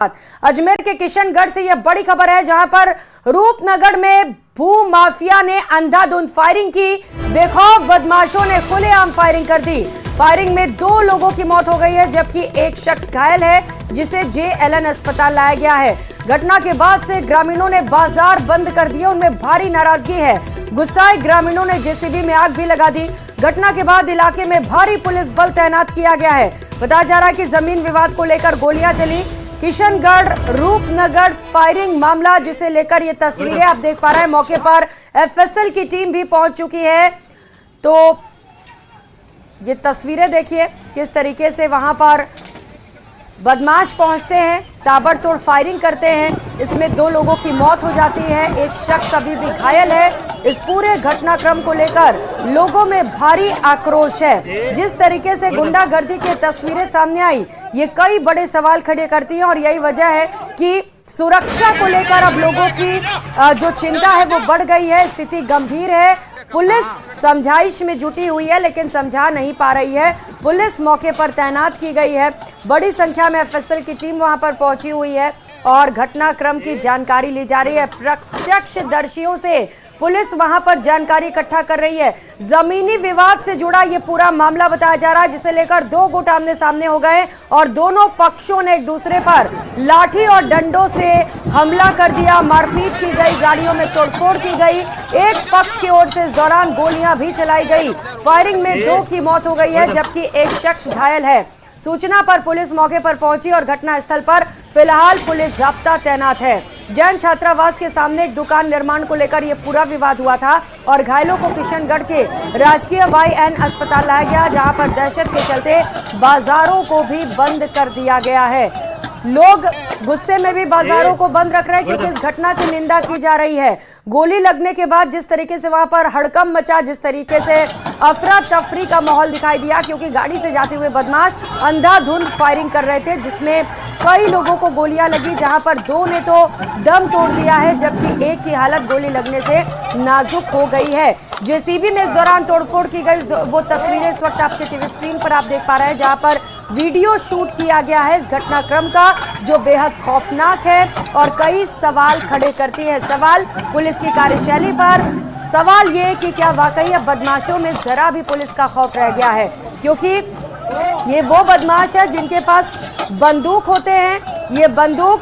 अजमेर के किशनगढ़ से यह बड़ी खबर है, जहां पर रूपनगर में भू माफिया ने अंधाधुंध फायरिंग की। बेखौफ बदमाशों ने खुलेआम फायरिंग कर दी। फायरिंग में 2 लोगों की मौत हो गई है, जबकि एक शख्स घायल है, जिसे JLN अस्पताल लाया गया है। घटना के बाद से ग्रामीणों ने बाजार बंद कर दिए, उनमें भारी नाराजगी है। गुस्साए ग्रामीणों ने JCB में आग भी लगा दी। घटना के बाद इलाके में भारी पुलिस बल तैनात किया गया है। बताया जा रहा है कि जमीन विवाद को लेकर गोलियां चली। किशनगढ़ रूपनगर फायरिंग मामला, जिसे लेकर ये तस्वीरें आप देख पा रहे हैं। मौके पर FSL की टीम भी पहुंच चुकी है। तो ये तस्वीरें देखिए किस तरीके से वहां पर बदमाश पहुंचते हैं, ताबड़तोड़ फायरिंग करते हैं। इसमें 2 लोगों की मौत हो जाती है, एक शख्स अभी भी घायल है। इस पूरे घटनाक्रम को लेकर लोगों में भारी आक्रोश है। जिस तरीके से गुंडागर्दी की तस्वीरें सामने आई, ये कई बड़े सवाल खड़े करती हैं और यही वजह है कि सुरक्षा को लेकर अब लोगों की जो चिंता है वो बढ़ गई है। स्थिति गंभीर है। पुलिस समझाइश में जुटी हुई है, लेकिन समझा नहीं पा रही है। पुलिस मौके पर तैनात की गई है। बड़ी संख्या में FSL की टीम वहां पर पहुंची हुई है और घटनाक्रम की जानकारी ली जा रही है। प्रत्यक्षदर्शियों से पुलिस वहां पर जानकारी इकट्ठा कर रही है। जमीनी विवाद से जुड़ा ये पूरा मामला बताया जा रहा है, जिसे लेकर 2 गुट आमने सामने हो गए और दोनों पक्षों ने एक दूसरे पर लाठी और डंडों से हमला कर दिया। मारपीट की गई, गाड़ियों में तोड़फोड़ की गई। एक पक्ष की ओर से इस दौरान गोलियां भी चलाई गई। फायरिंग में 2 की मौत हो गई है, जबकि एक शख्स घायल है। सूचना पर पुलिस मौके पर पहुंची और घटनास्थल पर फिलहाल पुलिस जाब्ता तैनात है। जैन छात्रावास के सामने एक दुकान निर्माण को लेकर यह पूरा विवाद हुआ था और घायलों को किशनगढ़ के राजकीय YN अस्पताल लाया गया, जहां पर दहशत के चलते बाजारों को भी बंद कर दिया गया है। लोग गुस्से में भी बाजारों को बंद रख रहे हैं, क्योंकि इस घटना की निंदा की जा रही है। गोली लगने के बाद जिस तरीके से वहां पर हड़कंप मचा, जिस तरीके से अफरा तफरी का माहौल दिखाई दिया, क्योंकि गाड़ी से जाते हुए बदमाश अंधाधुंध फायरिंग कर रहे थे, जिसमें कई लोगों को गोलियां लगी, जहां पर 2 ने तो दम तोड़ दिया है, जबकि एक की हालत गोली लगने से नाजुक हो गई है। JCB में इस दौरान तोड़फोड़ की गई, वो तस्वीरें इस वक्त आपके टीवी स्क्रीन पर आप देख पा रहे हैं, जहां पर वीडियो शूट किया गया है इस घटनाक्रम का, जो बेहद खौफनाक है और कई सवाल खड़े करती है। सवाल पुलिस की कार्यशैली पर, सवाल ये कि क्या वाकई अब बदमाशों में जरा भी पुलिस का खौफ रह गया है, क्योंकि ये वो बदमाश है जिनके पास बंदूक होते हैं। ये बंदूक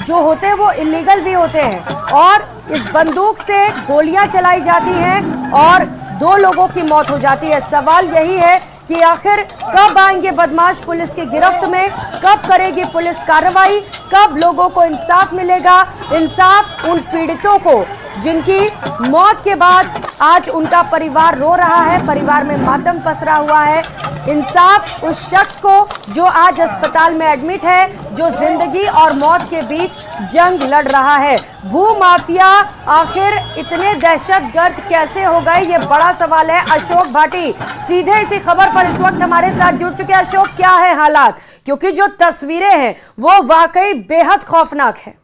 जो होते हैं वो इलीगल भी होते हैं और इस बंदूक से गोलियां चलाई जाती हैं और 2 लोगों की मौत हो जाती है। सवाल यही है कि आखिर कब आएंगे बदमाश पुलिस की गिरफ्त में, कब करेगी पुलिस कार्रवाई, कब लोगों को इंसाफ मिलेगा। इंसाफ उन पीड़ितों को जिनकी मौत के बाद आज उनका परिवार रो रहा है, परिवार में मातम पसरा हुआ है। इंसाफ उस शख्स को जो आज अस्पताल में एडमिट है, जो जिंदगी और मौत के बीच जंग लड़ रहा है। भू माफिया आखिर इतने दहशतगर्द कैसे हो गए, ये बड़ा सवाल है। अशोक भाटी सीधे इसी खबर पर इस वक्त हमारे साथ जुड़ चुके हैं। अशोक, क्या है हालात, क्योंकि जो तस्वीरें हैं वो वाकई बेहद खौफनाक है।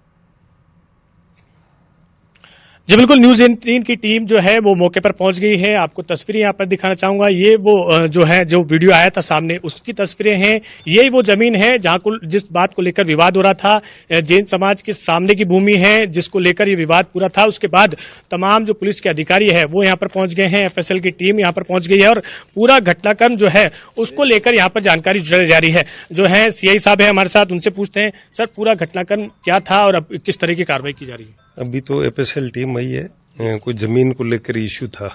जी बिल्कुल, न्यूज़ 18 की टीम जो है वो मौके पर पहुंच गई है। आपको तस्वीरें यहाँ पर दिखाना चाहूंगा। ये वो जो है, जो वीडियो आया था सामने, उसकी तस्वीरें हैं। यही वो जमीन है जहां जिस बात को लेकर विवाद हो रहा था। जैन समाज के सामने की भूमि है जिसको लेकर ये विवाद पूरा था। उसके बाद तमाम जो पुलिस के अधिकारी है वो यहाँ पर पहुंच गए हैं। FSL की टीम यहाँ पर पहुंच गई है और पूरा घटनाक्रम जो है उसको लेकर यहाँ पर जानकारी जारी है। जो है CI साहब है हमारे साथ, उनसे पूछते हैं, सर पूरा घटनाक्रम क्या था और अब किस तरह की कार्रवाई की जा रही है? अभी तो FSL टीम आई है, कोई जमीन को लेकर इशू था,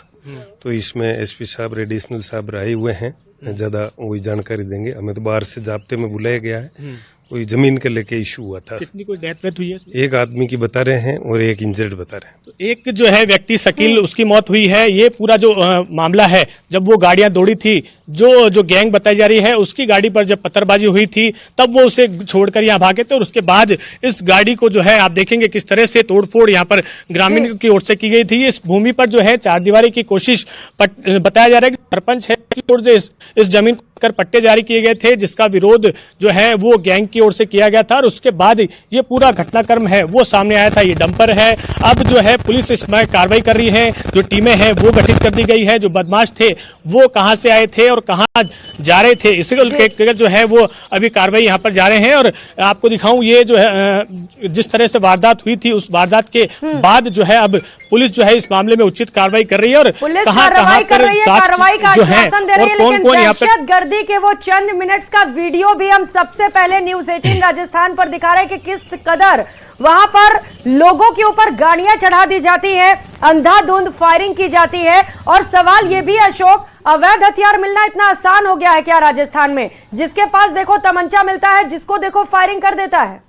तो इसमें SP साहब, एडिशनल साहब आए हुए हैं, ज्यादा वही जानकारी देंगे। हमें तो बाहर से जाब्ते में बुलाया गया है। कोई जमीन के लेके इशू हुआ था। कितनी कोई डेथ वेथ हुई है? एक आदमी की बता रहे हैं और एक इंजर्ड बता रहे हैं। तो एक जो है व्यक्ति शकील, उसकी मौत हुई है। ये पूरा जो मामला है, जब वो गाड़ियां दौड़ी थी, जो गैंग बताई जा रही है, उसकी गाड़ी पर जब पत्थरबाजी हुई थी तब वो उसे छोड़कर यहाँ भागे थे और उसके बाद इस गाड़ी को जो है आप देखेंगे किस तरह से तोड़फोड़ यहाँ पर ग्रामीण की ओर से की गई थी। इस भूमि पर जो है 4 दीवारी की कोशिश बताया जा रहा है कि सरपंच है की ओर से इस जमीन को कर पट्टे जारी किए गए थे, जिसका विरोध जो है वो गैंग की ओर से किया गया था और उसके बाद ये पूरा घटनाक्रम है वो सामने आया था। ये डंपर है, अब जो है पुलिस इसमें कार्रवाई कर रही है, जो टीमें हैं वो गठित कर दी गई है। जो बदमाश थे वो कहां से आए थे और कहां जा रहे थे, इसी को लेकर जो है वो अभी कार्रवाई यहां पर जा रहे हैं। और आपको दिखाऊं, ये जो है जिस तरह से वारदात हुई थी, उस वारदात के बाद जो है अब पुलिस जो है इस मामले में उचित कार्रवाई कर रही है और कहां पर कार्रवाई का जो है आश्वासन दे रही है। कौन कौन यहाँ पर दहशतगर्दी के वो चंद मिनट्स का वीडियो भी हम सबसे पहले न्यूज़ 18 राजस्थान पर दिखा रहे हैं कि किस कदर वहां पर लोगों के ऊपर गाड़ियां चढ़ा दी जाती है, अंधाधुंध फायरिंग की जाती है। और सवाल ये भी अशोक, अवैध हथियार मिलना इतना आसान हो गया है क्या राजस्थान में? जिसके पास देखो तमंचा मिलता है, जिसको देखो फायरिंग कर देता है।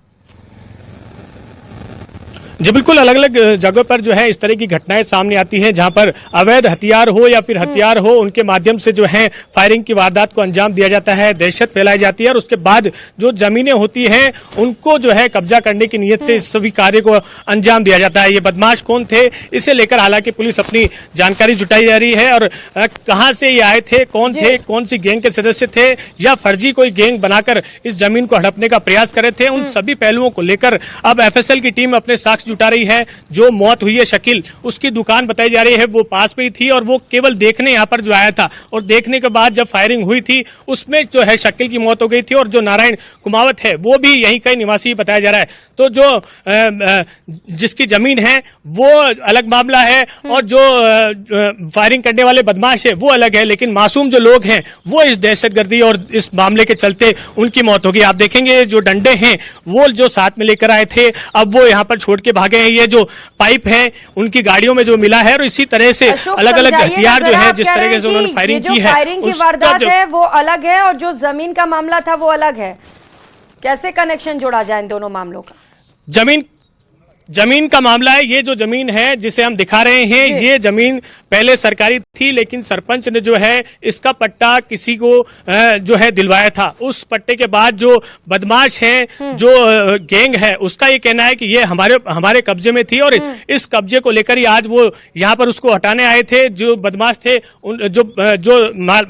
जी बिल्कुल, अलग अलग जगहों पर जो है इस तरह की घटनाएं सामने आती हैं, जहां पर अवैध हथियार हो या फिर हथियार हो, उनके माध्यम से जो है फायरिंग की वारदात को अंजाम दिया जाता है, दहशत फैलाई जाती है और उसके बाद जो जमीनें होती हैं उनको जो है कब्जा करने की नीयत से इस सभी कार्य को अंजाम दिया जाता है। ये बदमाश कौन थे, इसे लेकर हालांकि पुलिस अपनी जानकारी जुटाई जा रही है और कहां से ये आए थे, कौन थे, कौन सी गैंग के सदस्य थे या फर्जी कोई गैंग बनाकर इस जमीन को हड़पने का प्रयास कर रहे थे, उन सभी पहलुओं को लेकर अब एफएसएल की टीम अपने साक्ष्य जुटा रही है। जो मौत हुई है शकील, उसकी दुकान बताई जा रही है वो पास में ही थी और वो केवल देखने यहाँ पर जो आया था और देखने के बाद जब फायरिंग हुई थी उसमें जो है शकील की मौत हो गई थी और जो नारायण कुमावत है वो भी यहीं का निवासी बताया जा रहा है। तो जो जिसकी जमीन है वो अलग मामला है और जो फायरिंग करने वाले बदमाश है वो अलग है, लेकिन मासूम जो लोग हैं वो इस दहशतगर्दी और इस मामले के चलते उनकी मौत होगी। आप देखेंगे जो डंडे हैं वो जो साथ में लेकर आए थे अब वो यहाँ पर छोड़ के भागे हैं। ये जो पाइप है उनकी गाड़ियों में जो मिला है और इसी तरह से अलग अलग हथियार जो है जिस तरीके से उन्होंने फायरिंग की है, फायरिंग की वारदात है वो अलग है और जो जमीन का मामला था वो अलग है। कैसे कनेक्शन जोड़ा जाए इन दोनों मामलों का? जमीन का मामला है। ये जो जमीन है जिसे हम दिखा रहे हैं, ये जमीन पहले सरकारी थी, लेकिन सरपंच ने जो है इसका पट्टा किसी को जो है दिलवाया था। उस पट्टे के बाद जो बदमाश हैं, जो गैंग है, उसका ये कहना है कि ये हमारे कब्जे में थी और इस कब्जे को लेकर ही आज वो यहाँ पर उसको हटाने आए थे। जो बदमाश थे, जो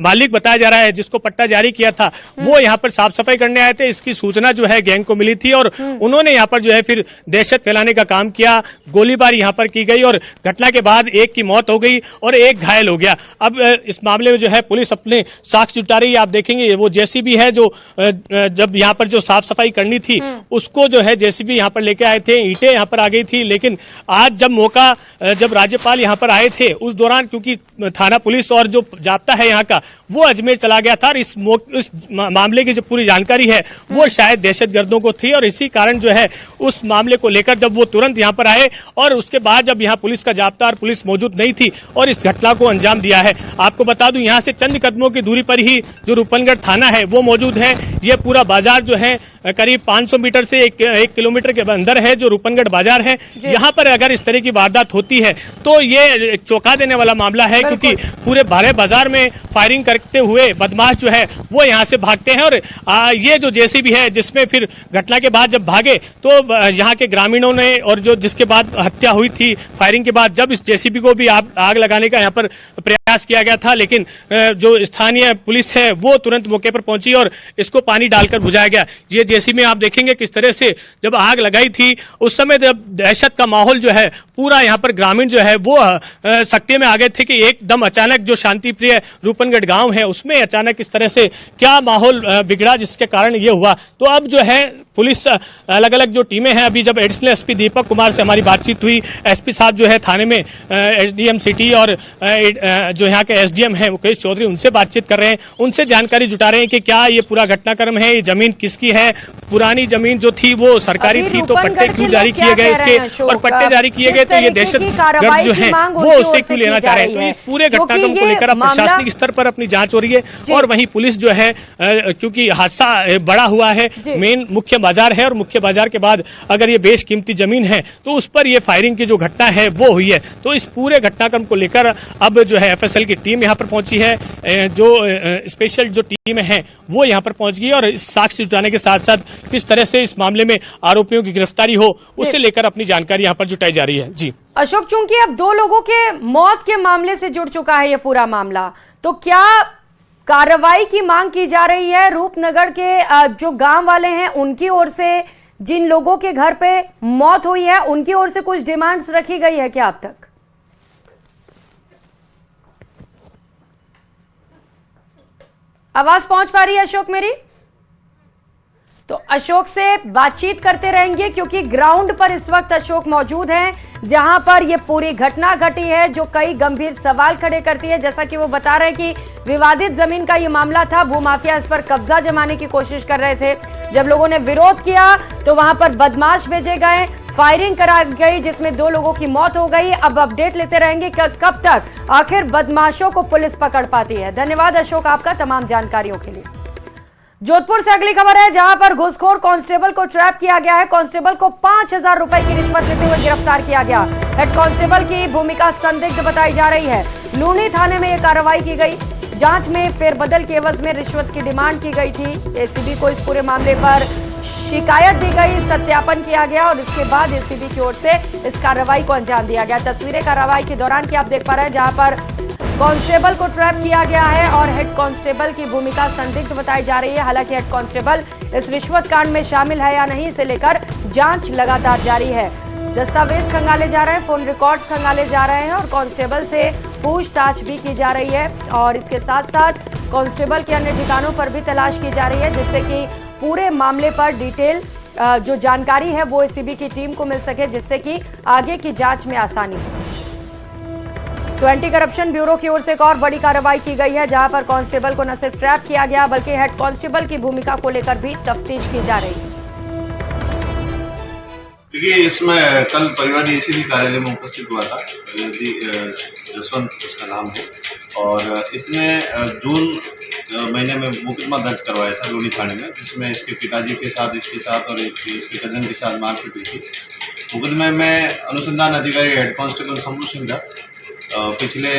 मालिक बताया जा रहा है जिसको पट्टा जारी किया था, वो यहाँ पर साफ सफाई करने आए थे। इसकी सूचना जो है गैंग को मिली थी और उन्होंने यहाँ पर जो है फिर दहशत फैलाने का काम किया। गोलीबारी यहां पर की गई और घटना के बाद एक की मौत हो गई और एक घायल हो गया। अब इस मामले में जो है पुलिस अपने साक्ष्य जुटा रही है। आप देखेंगे वो जेसीबी है जो जब यहां पर जो साफ सफाई करनी थी उसको जो है जेसीबी यहां पर लेके आए थे, ईंटें यहां पर आ गई थी। लेकिन आज जब राज्यपाल यहां पर आए थे उस दौरान क्योंकि थाना पुलिस और जो जाब्ता है यहाँ का वो अजमेर चला गया था और इस मामले की जो पूरी जानकारी है वो शायद दहशतगर्दों को थी और इसी कारण जो है उस मामले को लेकर जब वो तुरंत यहाँ पर आए और उसके बाद जब यहाँ पुलिस का जाब्ता और पुलिस मौजूद नहीं थी और इस घटना को अंजाम दिया है। आपको बता दूं यहाँ से चंद कदमों की दूरी पर ही जो रूपनगढ़ थाना है वो मौजूद है। ये पूरा बाजार जो है करीब 500 मीटर से एक किलोमीटर के अंदर है जो रूपनगढ़ बाजार है। यहाँ पर अगर इस तरह की वारदात होती है तो ये चौंका देने वाला मामला है, क्योंकि पूरे बारे बाजार में फायरिंग करते हुए बदमाश जो है वो यहाँ से भागते हैं और ये जो जेसीबी है जिसमें फिर घटना के बाद जब भागे तो यहाँ के ग्रामीणों ने और जो जिसके बाद हत्या हुई थी फायरिंग के बाद, जब इस जेसीबी को भी आग लगाने का यहाँ पर प्रयास किया गया था, लेकिन जो स्थानीय पुलिस है वो तुरंत मौके पर पहुंची और इसको पानी डालकर बुझाया गया। ये जेसीबी में आप देखेंगे किस तरह से जब आग लगाई थी उस समय जब दहशत का माहौल जो है पूरा यहाँ पर ग्रामीण जो है वो सख्ती में आ गए थे कि एकदम अचानक जो शांति प्रिय रूपनगढ़ गांव है उसमें अचानक इस तरह से क्या माहौल बिगड़ा जिसके कारण ये हुआ। तो अब जो है पुलिस अलग अलग जो टीमें हैं, अभी जब एडिशनल एसपी दीपक कुमार से हमारी बातचीत हुई, एसपी साहब जो है थाने में एसडीएम सिटी और जो यहाँ के एसडीएम हैं मुकेश चौधरी, उनसे बातचीत कर रहे हैं, उनसे जानकारी जुटा रहे हैं कि क्या ये पूरा घटनाक्रम है, ये जमीन किसकी है, पुरानी जमीन जो थी वो सरकारी थी तो पट्टे क्यों जारी किए गए इसके, और पट्टे जारी किए गए तो ये दहशतगर्द जो है वो उससे क्यों लेना चाह रहे हैं। तो इस पूरे घटनाक्रम को लेकर अब प्रशासनिक स्तर पर अपनी जांच हो रही है और वहीं पुलिस जो है क्योंकि हादसा बड़ा हुआ है, मेन मुख्य बाजार है और मुख्य बाजार के बाद अगर ये बेशकीमती जमीन है तो उस पर ये फायरिंग की जो घटना है वो हुई है। तो इस पूरे घटनाक्रम को लेकर अब जो है एफएसएल की टीम यहाँ पर पहुंची है, जो स्पेशल जो टीम है वो यहाँ पर पहुंच गई और साक्ष्य जुटाने के साथ साथ किस तरह से इस मामले में आरोपियों की गिरफ्तारी हो उसे लेकर अपनी जानकारी यहाँ पर जुटाई जा रही है। जी अशोक, चूंकि अब 2 लोगों के मौत के मामले से जुड़ चुका है ये पूरा मामला, तो क्या कार्रवाई की मांग की जा रही है। रूपनगर के जो गांव वाले हैं उनकी ओर से, जिन लोगों के घर पे मौत हुई है उनकी ओर से कुछ डिमांड्स रखी गई है क्या अब तक? आवाज पहुंच पा रही है अशोक मेरी? तो अशोक से बातचीत करते रहेंगे क्योंकि ग्राउंड पर इस वक्त अशोक मौजूद हैं जहां पर यह पूरी घटना घटी है जो कई गंभीर सवाल खड़े करती है। जैसा कि वो बता रहे हैं कि विवादित जमीन का ये मामला था, भूमाफिया इस पर कब्जा जमाने की कोशिश कर रहे थे। जब लोगों ने विरोध किया तो वहां पर बदमाश भेजे गए, फायरिंग करा गई जिसमें 2 लोगों की मौत हो गई। अब अपडेट लेते रहेंगे कब तक आखिर बदमाशों को पुलिस पकड़ पाती है। धन्यवाद अशोक आपका तमाम जानकारियों के लिए। जोधपुर से अगली खबर है जहां पर घुसखोर कांस्टेबल को ट्रैप किया गया है। कांस्टेबल को 5,000 रुपए की रिश्वत लेते हुए गिरफ्तार किया गया। हेड कांस्टेबल की भूमिका संदिग्ध बताई जा रही है। लूनी थाने में यह कार्रवाई की गई। जांच में फेरबदल के एवज में रिश्वत की डिमांड की गई थी। एसीबी को इस पूरे मामले पर शिकायत दी गई, सत्यापन किया गया और इसके बाद एसीबी की ओर से इस कार्रवाई को अंजाम दिया गया। तस्वीरें कार्रवाई के दौरान की आप देख पा रहे हैं जहां पर कांस्टेबल को ट्रैप किया गया है और हेड कांस्टेबल की भूमिका संदिग्ध बताई जा रही है। हालांकि हेड कांस्टेबल इस रिश्वत कांड में शामिल है या नहीं, इसे लेकर जांच लगातार जारी है। दस्तावेज खंगाले जा रहे हैं, फोन रिकॉर्ड्स खंगाले जा रहे हैं और कांस्टेबल से पूछताछ भी की जा रही है और इसके साथ साथ कांस्टेबल के अन्य ठिकानों पर भी तलाश की जा रही है जिससे कि पूरे मामले पर डिटेल जो जानकारी है वो एसीबी की टीम को मिल सके, जिससे कि आगे की जांच में आसानी हो। तो एंटी करप्शन ब्यूरो की ओर से एक और बड़ी कार्रवाई की गई है जहां पर कांस्टेबल को न सिर्फ ट्रैप किया गया बल्कि हेड कांस्टेबल की भूमिका को लेकर भी तफ्तीश की जा रही है। देखिए, इसमें कल परिवादी एसीबी कार्यालय में उपस्थित हुआ था, जसवंत उसका नाम है, और इसने जून महीने में मुकदमा दर्ज करवाया था लूनी थाने में, जिसमें इसके पिताजी के साथ, इसके साथ और इसके कजन के साथ मारपीट हुई थी। मुकदमे में अनुसंधान अधिकारी हेड कांस्टेबल शंभू सिंह का पिछले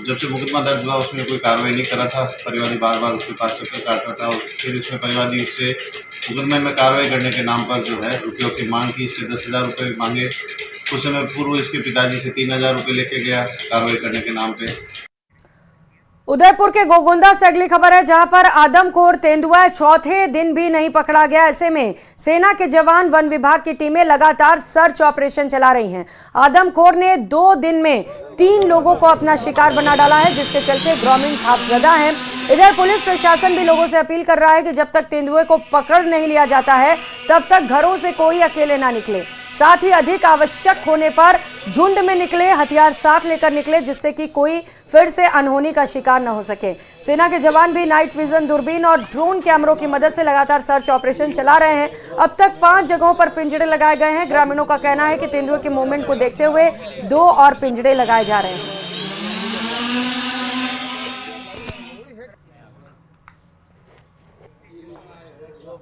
जब से मुकदमा दर्ज हुआ उसमें कोई कार्रवाई नहीं करा था। परिवादी बार बार उसके पास चक्कर काट रहा था और फिर उसमें परिवादी इससे मुकदमे में कार्रवाई करने के नाम पर जो है रुपयों की मांग की। इससे 10,000 रुपये मांगे। कुछ समय पूर्व इसके पिताजी से 3,000 रुपये लेके गया कार्रवाई करने के नाम पे। उदयपुर के गोगुंदा से अगली खबर है जहां पर आदमखोर तेंदुआ चौथे दिन भी नहीं पकड़ा गया। ऐसे में सेना के जवान, वन विभाग की टीमें लगातार सर्च ऑपरेशन चला रही हैं। आदमखोर ने 2 दिन में 3 लोगों को अपना शिकार बना डाला है जिसके चलते ग्रामीण खौफजदा हैं। इधर पुलिस प्रशासन भी लोगों से अपील कर रहा है कि जब तक तेंदुए को पकड़ नहीं लिया जाता है तब तक घरों से कोई अकेले ना निकले। साथ ही अधिक आवश्यक होने पर झुंड में निकले, हथियार साथ लेकर निकले जिससे कि कोई फिर से अनहोनी का शिकार न हो सके। सेना के जवान भी नाइट विजन, दूरबीन और ड्रोन कैमरों की मदद से लगातार सर्च ऑपरेशन चला रहे हैं। अब तक 5 जगहों पर पिंजड़े लगाए गए हैं। ग्रामीणों का कहना है कि तेंदुए के मूवमेंट को देखते हुए 2 और पिंजड़े लगाए जा रहे हैं।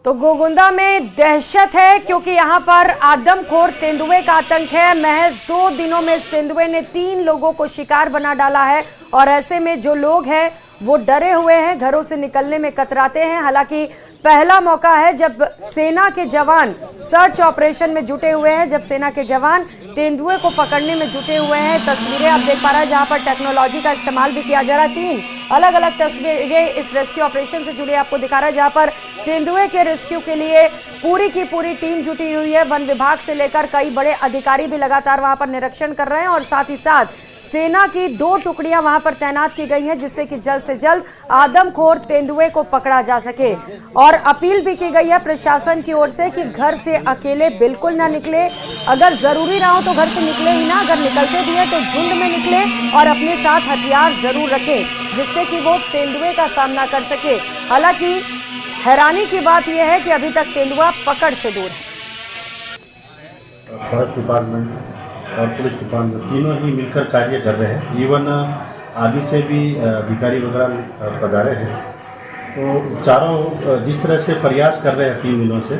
तो गोगुंदा में दहशत है क्योंकि यहां पर आदमखोर तेंदुए का आतंक है। महज 2 दिनों में इस तेंदुए ने 3 लोगों को शिकार बना डाला है और ऐसे में जो लोग हैं वो डरे हुए हैं, घरों से निकलने में कतराते हैं। हालांकि पहला मौका है जब सेना के जवान सर्च ऑपरेशन में जुटे हुए हैं, जब सेना के जवान तेंदुए को पकड़ने में जुटे हुए हैं। तस्वीरें आप देख पा रहे हैं जहां पर टेक्नोलॉजी का इस्तेमाल भी किया जा रहा है। 3 अलग अलग तस्वीरें इस रेस्क्यू ऑपरेशन से जुड़ी आपको दिखा रहा है जहां पर तेंदुए के रेस्क्यू के लिए पूरी की पूरी टीम जुटी हुई है। वन विभाग से लेकर कई बड़े अधिकारी भी लगातार वहां पर निरीक्षण कर रहे हैं और साथ ही साथ सेना की 2 टुकड़ियां वहां पर तैनात की गई हैं जिससे कि जल्द से जल्द आदमखोर तेंदुए को पकड़ा जा सके। और अपील भी की गई है प्रशासन की ओर से कि घर से अकेले बिल्कुल ना निकले। अगर जरूरी ना हो तो घर से निकले ही ना, अगर निकलते भी है तो झुंड में निकले और अपने साथ हथियार जरूर रखें जिससे कि वो तेंदुए का सामना कर सके। हालांकि हैरानी की बात यह है कि अभी तक तेंदुआ पकड़ से दूर है। फॉरेस्ट डिपार्टमेंट और पुलिस डिपार्टमेंट तीनों ही मिलकर कार्य कर रहे हैं। इवन आगे से भी अधिकारी वगैरह पधारे हैं। तो चारों जिस तरह से प्रयास कर रहे हैं 3 दिनों से,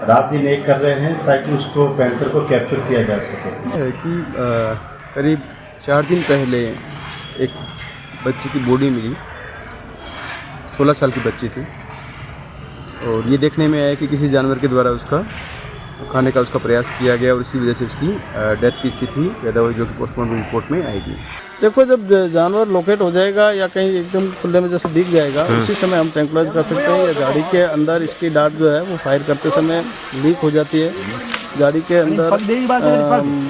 रात दिन एक कर रहे हैं ताकि उसको पैंथर को कैप्चर किया जा सके। है कि करीब 4 दिन पहले एक बच्ची की बॉडी मिली, 16 साल की बच्ची थी और ये देखने में आया कि किसी जानवर के द्वारा उसका खाने का उसका प्रयास किया गया और इसकी वजह से उसकी डेथ की स्थिति पैदा हुई, जो कि पोस्टमार्टम रिपोर्ट में आएगी। देखो, जब जानवर लोकेट हो जाएगा या कहीं एकदम खुले में जैसे दिख जाएगा, उसी समय हम ट्रैंकुलाइज कर सकते हैं। या झाड़ी के अंदर इसकी डांट जो है वो फायर करते समय लीक हो जाती है। झाड़ी के अंदर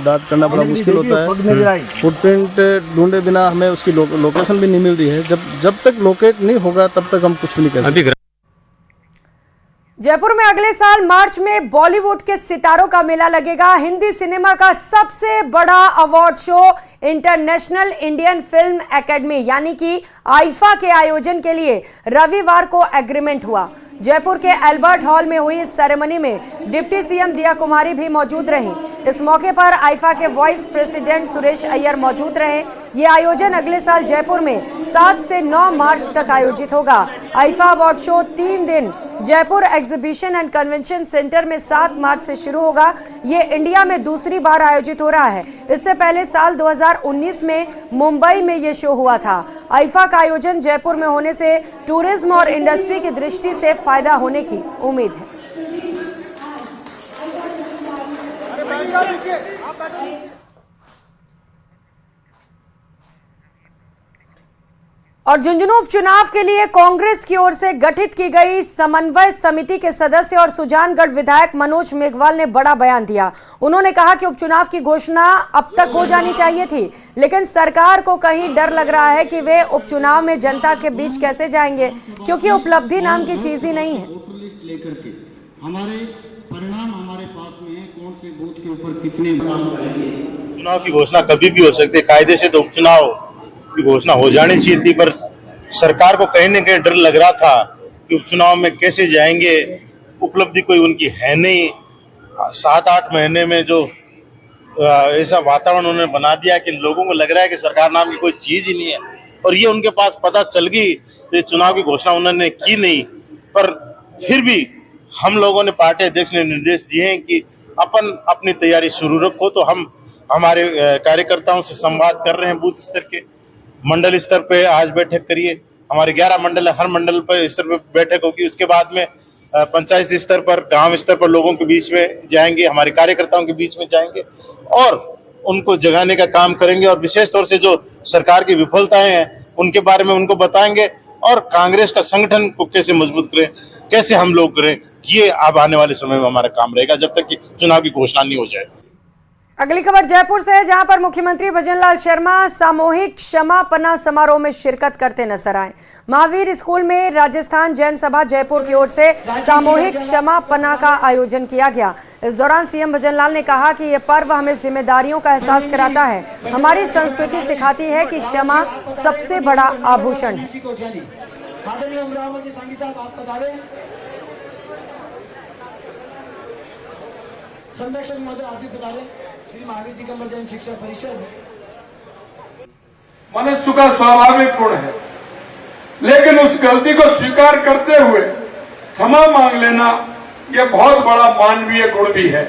डांट करना बड़ा मुश्किल होता है। फुटप्रिंट ढूंढे बिना हमें उसकी लोकेशन भी नहीं मिल रही है। जब तक लोकेट नहीं होगा तब तक हम कुछ भी नहीं कर सकते। जयपुर में अगले साल मार्च में बॉलीवुड के सितारों का मेला लगेगा। हिंदी सिनेमा का सबसे बड़ा award show international Indian film academy यानी कि आईफा के आयोजन के लिए रविवार को एग्रीमेंट हुआ। जयपुर के अल्बर्ट हॉल में हुई इस सेरेमनी में डिप्टी सीएम दिया कुमारी भी मौजूद रहीं। इस मौके पर आईफा के वाइस प्रेसिडेंट सुरेश अय्यर मौजूद रहे। ये आयोजन अगले साल जयपुर में 7 से 9 मार्च तक आयोजित होगा। आईफा अवार्ड शो 3 दिन Jaipur exhibition and convention centre में 7 मार्च से शुरू होगा। ये इंडिया में दूसरी बार आयोजित हो रहा है। इससे पहले साल 2019 में मुंबई में ये शो हुआ था। आईफा का आयोजन जयपुर में होने से टूरिज्म और इंडस्ट्री की दृष्टि से फायदा होने की उम्मीद है। और झुंझुनू उपचुनाव के लिए कांग्रेस की ओर से गठित की गई समन्वय समिति के सदस्य और सुजानगढ़ विधायक मनोज मेघवाल ने बड़ा बयान दिया। उन्होंने कहा कि उपचुनाव की घोषणा अब तक हो जानी चाहिए थी, लेकिन सरकार को कहीं डर लग रहा है कि वे उपचुनाव में जनता के बीच कैसे जाएंगे, क्योंकि उपलब्धि नाम की चीज ही नहीं है। हमारे परिणाम हमारे पास में है, कौन से बूथ के ऊपर कितने चुनाव की घोषणा कभी भी हो सकती है। कायदे से तो उपचुनाव की घोषणा हो जानी चाहिए थी, पर सरकार को कहीं न कहीं डर लग रहा था कि उपचुनाव में कैसे जाएंगे। उपलब्धि कोई उनकी है नहीं। 7-8 महीने में जो ऐसा वातावरण उन्होंने बना दिया कि लोगों को लग रहा है कि सरकार नाम की कोई चीज ही नहीं है, और ये उनके पास पता चल गई। तो चुनाव की घोषणा उन्होंने की नहीं, पर फिर भी हम लोगों ने पार्टी अध्यक्ष ने निर्देश दिए हैं कि अपन अपनी तैयारी शुरू रखो। तो हम हमारे कार्यकर्ताओं से संवाद कर रहे हैं। बूथ स्तर के, मंडल स्तर पे आज बैठक करिए। हमारे 11 मंडल है, हर मंडल पर स्तर पर बैठक होगी। उसके बाद में पंचायत स्तर पर, गांव स्तर पर लोगों के बीच में जाएंगे, हमारे कार्यकर्ताओं के बीच में जाएंगे और उनको जगाने का काम करेंगे। और विशेष तौर से जो सरकार की विफलताएं हैं उनके बारे में उनको बताएंगे, और कांग्रेस का संगठन को कैसे मजबूत करें, कैसे हम लोग करें, ये अब आने वाले समय में हमारा काम रहेगा जब तक कि चुनाव की घोषणा नहीं हो जाए। अगली खबर जयपुर से है, जहां पर मुख्यमंत्री भजनलाल शर्मा सामूहिक क्षमापना समारोह में शिरकत करते नजर आए। महावीर स्कूल में राजस्थान जैन सभा जयपुर की ओर से सामूहिक क्षमापना का आयोजन किया गया। इस दौरान सीएम भजनलाल ने कहा कि यह पर्व हमें जिम्मेदारियों का एहसास कराता है। हमारी संस्कृति सिखाती है कि क्षमा सबसे बड़ा आभूषण है। संरक्षक महोदय आप भी बता रहे, श्री महावीर जी कमर जैन शिक्षा परिषद मनुष्य का स्वाभाविक गुण है, लेकिन उस गलती को स्वीकार करते हुए क्षमा मांग लेना यह बहुत बड़ा मानवीय गुण भी है।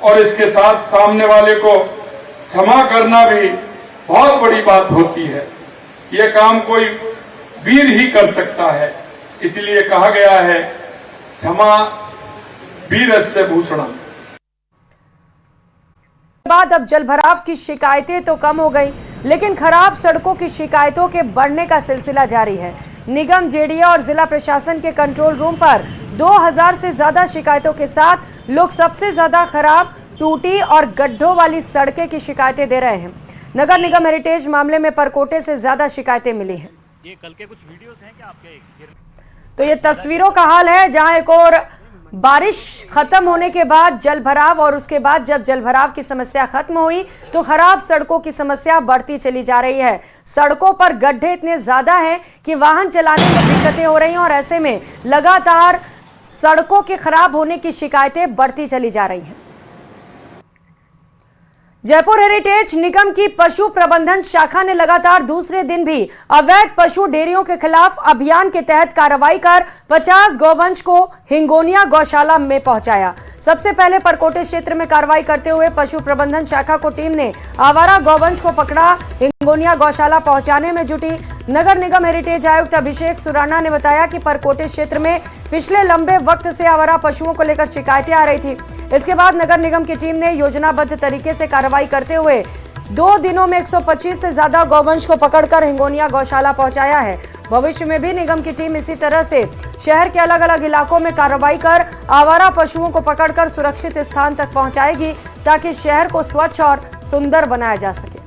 और इसके साथ सामने वाले को क्षमा करना भी बहुत बड़ी बात होती है। यह काम कोई वीर ही कर सकता है। इसलिए कहा गया है, क्षमा वीरस्य भूषणम्। बाद अब जलभराव की शिकायतें तो कम हो गई, लेकिन खराब सड़कों की शिकायतों के बढ़ने का सिलसिला जारी है। निगम, जेडीए और जिला प्रशासन के कंट्रोल रूम पर 2000 से ज्यादा शिकायतों के साथ लोग सबसे ज्यादा खराब, टूटी और गड्ढों वाली सड़कें की शिकायतें दे रहे हैं। नगर निगम हेरिटेज मामले में परकोटे से ज्यादा शिकायतें मिली हैं। ये कल के कुछ वीडियोस हैं क्या आपके? तो ये तस्वीरों का हाल है, जहां एक और बारिश खत्म होने के बाद जलभराव, और उसके बाद जब जलभराव की समस्या खत्म हुई तो खराब सड़कों की समस्या बढ़ती चली जा रही है। सड़कों पर गड्ढे इतने ज्यादा हैं कि वाहन चलाने में दिक्कतें हो रही हैं, और ऐसे में लगातार सड़कों के खराब होने की शिकायतें बढ़ती चली जा रही हैं। जयपुर हेरिटेज निगम की पशु प्रबंधन शाखा ने लगातार दूसरे दिन भी अवैध पशु डेयरियों के खिलाफ अभियान के तहत कार्रवाई कर 50 गौवंश को हिंगोनिया गौशाला में पहुंचाया। सबसे पहले परकोटे क्षेत्र में कार्रवाई करते हुए पशु प्रबंधन शाखा को टीम ने आवारा गौवंश को पकड़ा। हिंगोनिया गौशाला पहुंचाने में जुटी नगर निगम हेरिटेज आयुक्त अभिषेक सुराना ने बताया कि परकोटे क्षेत्र में पिछले लंबे वक्त से आवारा पशुओं को लेकर शिकायतें आ रही थी। इसके बाद नगर निगम की टीम ने योजनाबद्ध तरीके से कार्रवाई करते हुए 2 दिनों में 125 से ज्यादा गौवंश को पकड़कर हिंगोनिया गौशाला पहुंचाया है। भविष्य में भी निगम की टीम इसी तरह से शहर के अलग अलग इलाकों में कार्रवाई कर आवारा पशुओं को पकड़कर सुरक्षित स्थान तक पहुंचाएगी, ताकि शहर को स्वच्छ और सुंदर बनाया जा सके।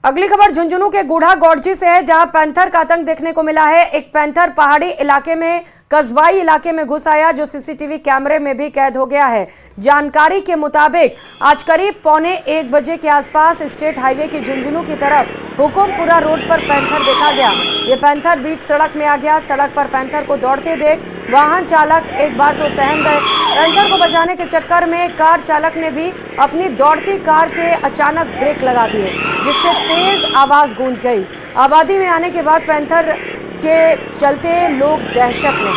अगली खबर झुंझुनू के गुढ़ा गौड़जी से है, जहां पैंथर का आतंक देखने को मिला है। एक पैंथर पहाड़ी इलाके में कस्बाई इलाके में घुस आया, जो सीसीटीवी कैमरे में भी कैद हो गया है। जानकारी के मुताबिक आज करीब 1:45 बजे के आसपास स्टेट हाईवे की झुंझुनू की तरफ हुकुमपुरा रोड पर पैंथर देखा गया। ये पैंथर बीच सड़क में आ गया। सड़क पर पैंथर को दौड़ते देख वाहन चालक एक बार तो सहम गए। पैंथर को बचाने के चक्कर में कार चालक ने भी अपनी दौड़ती कार के अचानक ब्रेक लगा दिए, जिससे तेज आवाज गूंज गई। आबादी में आने के बाद पैंथर के चलते लोग दहशत में।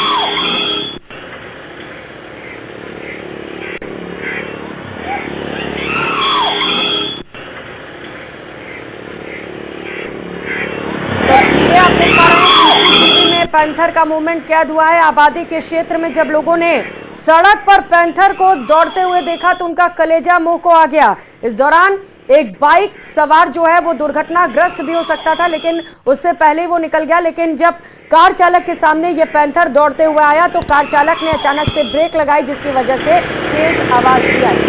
तस्वीरें आप देख पा रहे हैं, सीसीटीवी में पैंथर का मूवमेंट कैद हुआ है। आबादी के क्षेत्र में जब लोगों ने सड़क पर पैंथर को दौड़ते हुए देखा तो उनका कलेजा मुंह को आ गया। इस दौरान एक बाइक सवार जो है वो दुर्घटनाग्रस्त भी हो सकता था, लेकिन उससे पहले वो निकल गया। लेकिन जब कार चालक के सामने ये पैंथर दौड़ते हुए आया तो कार चालक ने अचानक से ब्रेक लगाई, जिसकी वजह से तेज आवाज भी आई।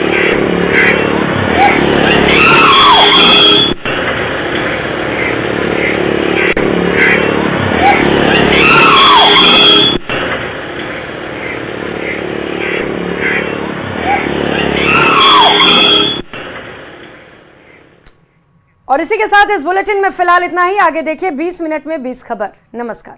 और इसी के साथ इस बुलेटिन में फिलहाल इतना ही। आगे देखिए 20 मिनट में 20 खबर। नमस्कार।